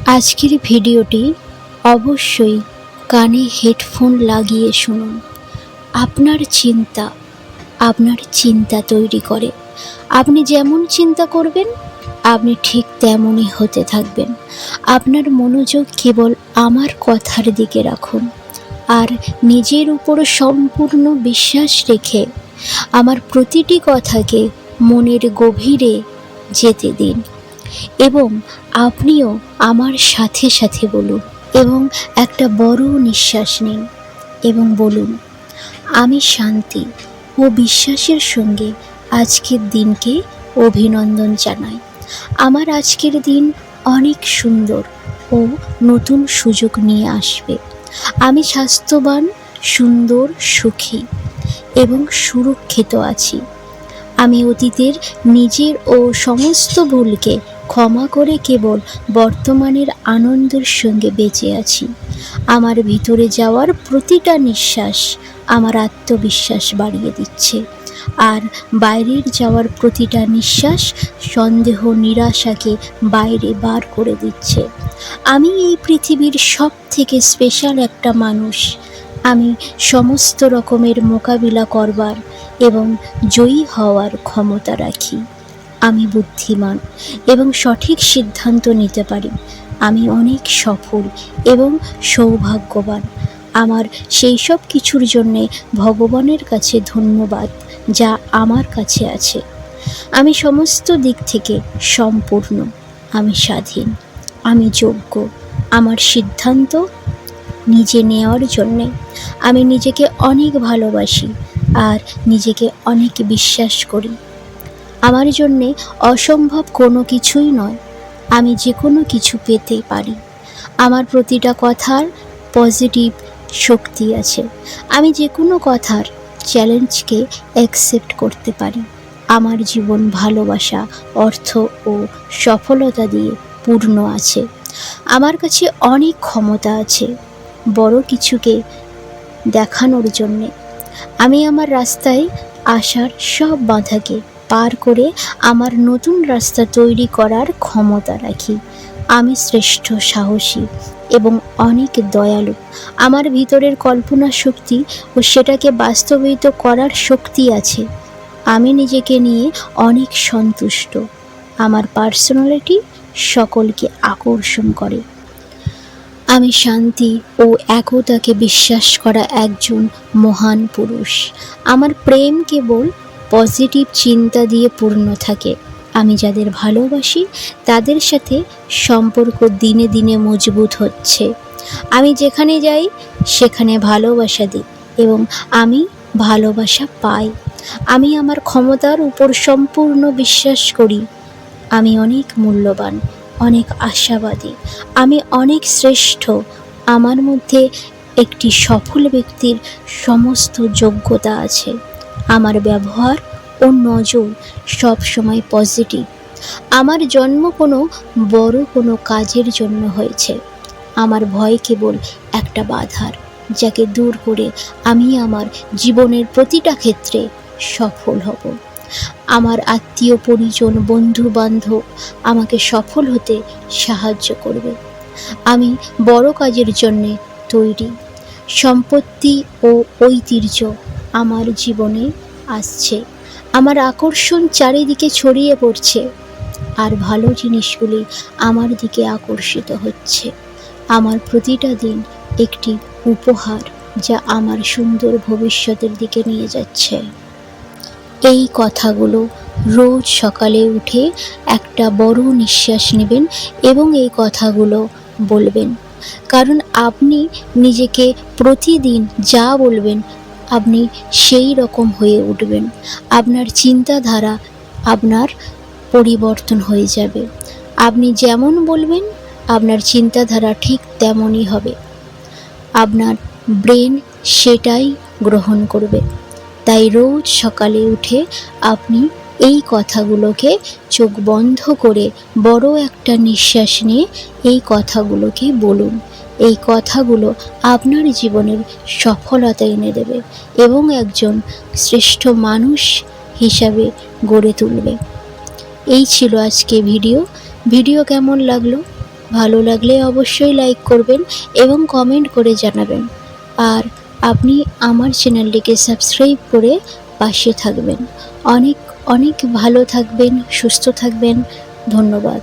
আজকের ভিডিওটি অবশ্যই কানে হেডফোন লাগিয়ে শুনুন। আপনার চিন্তা তৈরি করে। আপনি যেমন চিন্তা করবেন আপনি ঠিক তেমনই হতে থাকবেন। আপনার মনোযোগ কেবল আমার কথার দিকে রাখুন আর নিজের উপর সম্পূর্ণ বিশ্বাস রেখে আমার প্রতিটি কথাকে মনের গভীরে যেতে দিন এবং আপনিও আমার সাথে সাথে বলুন এবং একটা বড় নিঃশ্বাস নিন এবং বলুন, আমি শান্তি ও বিশ্বাসের সঙ্গে আজকের দিনকে অভিনন্দন জানাই। আমার আজকের দিন অনেক সুন্দর ও নতুন সুযোগ নিয়ে আসবে। আমি স্বাস্থ্যবান, সুন্দর, সুখী এবং সুরক্ষিত আছি। আমি অতীতের নিজের ও সমস্ত ভুলকে ক্ষমা করে কেবল বর্তমানের আনন্দের সঙ্গে বেঁচে আছি। আমার ভিতরে যাওয়ার প্রতিটা নিঃশ্বাস আমার আত্মবিশ্বাস বাড়িয়ে দিচ্ছে আর বাইরের যাওয়ার প্রতিটা নিঃশ্বাস সন্দেহ নিরাশাকে বাইরে বার করে দিচ্ছে। আমি এই পৃথিবীর সব থেকে স্পেশাল একটা মানুষ। আমি সমস্ত রকমের মোকাবিলা করবার এবং জয়ী হওয়ার ক্ষমতা রাখি। আমি বুদ্ধিমান এবং সঠিক সিদ্ধান্ত নিতে পারি। আমি অনেক সফল এবং সৌভাগ্যবান। আমার সেই সব কিছুর জন্যে ভগবানের কাছে ধন্যবাদ যা আমার কাছে আছে। আমি সমস্ত দিক থেকে সম্পূর্ণ। আমি স্বাধীন। আমি যোগ্য। আমার সিদ্ধান্ত নিজে নেওয়ার জন্যে আমি নিজেকে অনেক ভালোবাসি আর নিজেকে অনেক বিশ্বাস করি। আমার জন্যে অসম্ভব কোনো কিছুই নয়। আমি যে কোনো কিছু পেতে পারি। আমার প্রতিটা কথার পজিটিভ শক্তি আছে। আমি যে কোনো কথার চ্যালেঞ্জকে অ্যাকসেপ্ট করতে পারি। আমার জীবন ভালোবাসা, অর্থ ও সফলতা দিয়ে পূর্ণ আছে। আমার কাছে অনেক ক্ষমতা আছে বড় কিছুকে দেখানোর জন্যে। আমি আমার রাস্তায় আসার সব বাধাকে পার করে আমার নতুন রাস্তা তৈরি করার ক্ষমতা রাখি। আমি শ্রেষ্ঠ, সাহসী এবং অনেক দয়ালু। আমার ভিতরের কল্পনা শক্তি ও সেটাকে বাস্তবায়িত করার শক্তি আছে। আমি নিজেকে নিয়ে অনেক সন্তুষ্ট। আমার পার্সোনালিটি সকলকে আকর্ষণ করে। আমি শান্তি ও একতাকে বিশ্বাস করা একজন মহান পুরুষ। আমার প্রেম কেবল পজিটিভ চিন্তা দিয়ে পূর্ণ থাকে। আমি যাদের ভালোবাসি তাদের সাথে সম্পর্ক দিনে দিনে মজবুত হচ্ছে। আমি যেখানে যাই সেখানে ভালোবাসা দিই এবং আমি ভালোবাসা পাই। আমি আমার ক্ষমতার উপর সম্পূর্ণ বিশ্বাস করি। আমি অনেক মূল্যবান, অনেক আশাবাদী। আমি অনেক শ্রেষ্ঠ। আমার মধ্যে একটি সফল ব্যক্তির সমস্ত যোগ্যতা আছে। আমার ব্যবহার ও নজর সব সময় পজিটিভ। আমার জন্ম কোনো বড় কোনো কাজের জন্য হয়েছে। আমার ভয় কেবল একটা বাধার, যাকে দূর করে আমি আমার জীবনের প্রতিটা ক্ষেত্রে সফল হব। আমার আত্মীয় পরিজন, বন্ধু বান্ধব আমাকে সফল হতে সাহায্য করবে। আমি বড় কাজের জন্যে তৈরি। সম্পত্তি ও ঐতিহ্য আমার জীবনে আসছে। আমার আকর্ষণ চারিদিকে ছড়িয়ে পড়ছে আর ভালো জিনিসগুলি আমার দিকে আকর্ষিত হচ্ছে। আমার প্রতিটা দিন একটি উপহার যা আমার সুন্দর ভবিষ্যতের দিকে নিয়ে যাচ্ছে। এই কথাগুলো রোজ সকালে উঠে একটা বড় নিঃশ্বাস নেবেন এবং এই কথাগুলো বলবেন। কারণ আপনি নিজেকে প্রতিদিন যা বলবেন আপনি সেই রকম হয়ে উঠবেন। আপনার চিন্তাধারা আপনার পরিবর্তন হয়ে যাবে। আপনি যেমন বলবেন আপনার চিন্তাধারা ঠিক তেমনই হবে। আপনার ব্রেন সেটাই গ্রহণ করবে। তাই রোজ সকালে উঠে আপনি এই কথাগুলোকে চোখ বন্ধ করে বড় একটা নিঃশ্বাস নিয়ে এই কথাগুলোকে বলুন। এই কথাগুলো আপনার জীবনের সফলতা এনে দেবে এবং একজন শ্রেষ্ঠ মানুষ হিসাবে গড়ে তুলবে। এই ছিল আজকে ভিডিও কেমন লাগলো ভালো লাগলে অবশ্যই লাইক করবেন এবং কমেন্ট করে জানাবেন। আর আপনি আমার চ্যানেলটিকে সাবস্ক্রাইব করে পাশে থাকবেন। অনেক অনেক ভালো থাকবেন, সুস্থ থাকবেন। ধন্যবাদ।